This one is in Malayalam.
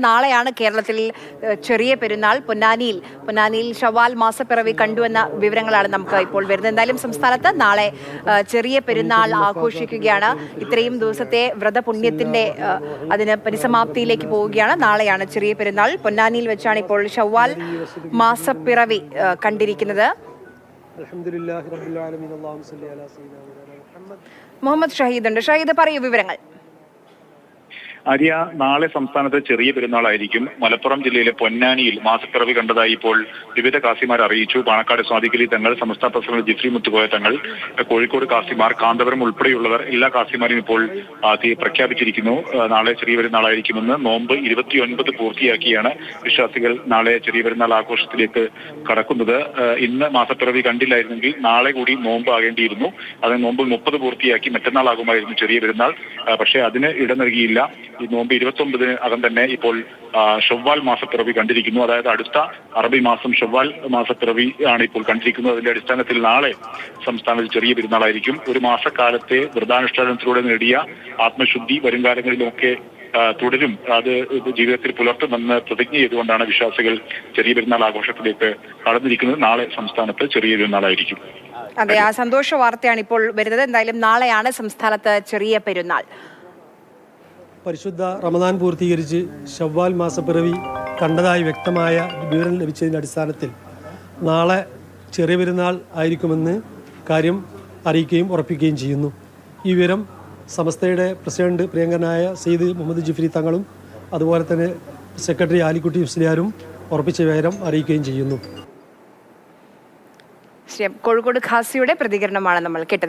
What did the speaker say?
നാളെയാണ് കേരളത്തിൽ ചെറിയ പെരുന്നാൾ. പൊന്നാനിയിൽ ഷവ്വാൽ മാസപ്പിറവി കണ്ടുവെന്ന വിവരങ്ങളാണ് നമുക്ക് ഇപ്പോൾ വരുന്നത്. എന്തായാലും സംസ്ഥാനത്ത് നാളെ ചെറിയ പെരുന്നാൾ ആഘോഷിക്കുകയാണ്. ഇത്രയും ദിവസത്തെ വ്രതപുണ്യത്തിന്റെ അതിന് പരിസമാപ്തിയിലേക്ക് പോവുകയാണ്. നാളെയാണ് ചെറിയ പെരുന്നാൾ. പൊന്നാനിയിൽ വെച്ചാണ് ഇപ്പോൾ ഷവ്വാൽ മാസപ്പിറവി കണ്ടിരിക്കുന്നത്. മുഹമ്മദ് ഷഹീദ് ഉണ്ട്. ഷഹീദ്, പറയൂ വിവരങ്ങൾ. ആര്യ, നാളെ സംസ്ഥാനത്ത് ചെറിയ പെരുന്നാളായിരിക്കും. മലപ്പുറം ജില്ലയിലെ പൊന്നാനിയിൽ മാസപ്പിറവി കണ്ടതായി ഇപ്പോൾ വിവിധ കാസിമാർ അറിയിച്ചു. പാണക്കാട് സ്വാദിഖലി തങ്ങൾ, സംസ്ഥാന പ്രസിഡന്റ് ജിഫ്രി മുത്തുകോയ തങ്ങൾ, കോഴിക്കോട് കാസിമാർ, കാന്തപുരം ഉൾപ്പെടെയുള്ളവർ എല്ലാ കാസിമാരും ഇപ്പോൾ പ്രഖ്യാപിച്ചിരിക്കുന്നു. നാളെ ചെറിയ പെരുന്നാളായിരിക്കുമെന്ന്. നോമ്പ് 29 പൂർത്തിയാക്കിയാണ് വിശ്വാസികൾ നാളെ ചെറിയ പെരുന്നാൾ ആഘോഷത്തിലേക്ക് കടക്കുന്നത്. ഇന്ന് മാസപ്പിറവി കണ്ടില്ലായിരുന്നെങ്കിൽ നാളെ കൂടി നോമ്പ് ആകേണ്ടിയിരുന്നു. അത് നോമ്പ് 30 പൂർത്തിയാക്കി മറ്റന്നാളാകുമായിരുന്നു ചെറിയ പെരുന്നാൾ. പക്ഷേ അതിന് ഇട നൽകിയില്ല. ഈ നോമ്പ് 29 അകം തന്നെ ഇപ്പോൾ ഷവ്വാൽ മാസപ്പിറവി കണ്ടിരിക്കുന്നു. അതായത് അടുത്ത അറബി മാസം ഷവ്വാൽ മാസപ്പിറവി ആണ് ഇപ്പോൾ കണ്ടിരിക്കുന്നത്. അതിന്റെ അടിസ്ഥാനത്തിൽ നാളെ സംസ്ഥാനത്ത് ചെറിയ പെരുന്നാളായിരിക്കും. ഒരു മാസക്കാലത്തെ വ്രതാനുഷ്ഠാനത്തിലൂടെ നേടിയ ആത്മശുദ്ധി വരുംകാലങ്ങളിലൊക്കെ തുടരും. അത് ജീവിതത്തിൽ പുലർത്തുമെന്ന് പ്രതിജ്ഞ ചെയ്തുകൊണ്ടാണ് വിശ്വാസികൾ ചെറിയ പെരുന്നാൾ ആഘോഷത്തിലേക്ക് കടന്നിരിക്കുന്നത്. നാളെ സംസ്ഥാനത്ത് ചെറിയ പെരുന്നാളായിരിക്കും. അതെ, ആ സന്തോഷ വാർത്തയാണ് ഇപ്പോൾ വരുന്നത്. എന്തായാലും നാളെയാണ് സംസ്ഥാനത്ത് ചെറിയ പെരുന്നാൾ. പരിശുദ്ധ റമദാൻ പൂർത്തീകരിച്ച് ഷവ്വാൽ മാസപ്പിറവി കണ്ടതായി വ്യക്തമായ വിവരം ലഭിച്ചതിൻ്റെ അടിസ്ഥാനത്തിൽ നാളെ ചെറിയ പെരുന്നാൾ ആയിരിക്കുമെന്ന് കാര്യം അറിയിക്കുകയും ഉറപ്പിക്കുകയും ചെയ്യുന്നു. ഈ വിവരം സമസ്തയുടെ പ്രസിഡന്റ് പ്രിയങ്കരനായ സെയ്ദ് മുഹമ്മദ് ജിഫ്രി തങ്ങളും അതുപോലെ തന്നെ സെക്രട്ടറി ആലിക്കുട്ടി മുസ്ലിയാരും ഉറപ്പിച്ച വിവരം അറിയിക്കുകയും ചെയ്യുന്നു. കോഴിക്കോട് ഖാസിയുടെ പ്രതികരണമാണ് നമ്മൾ കേട്ടത്.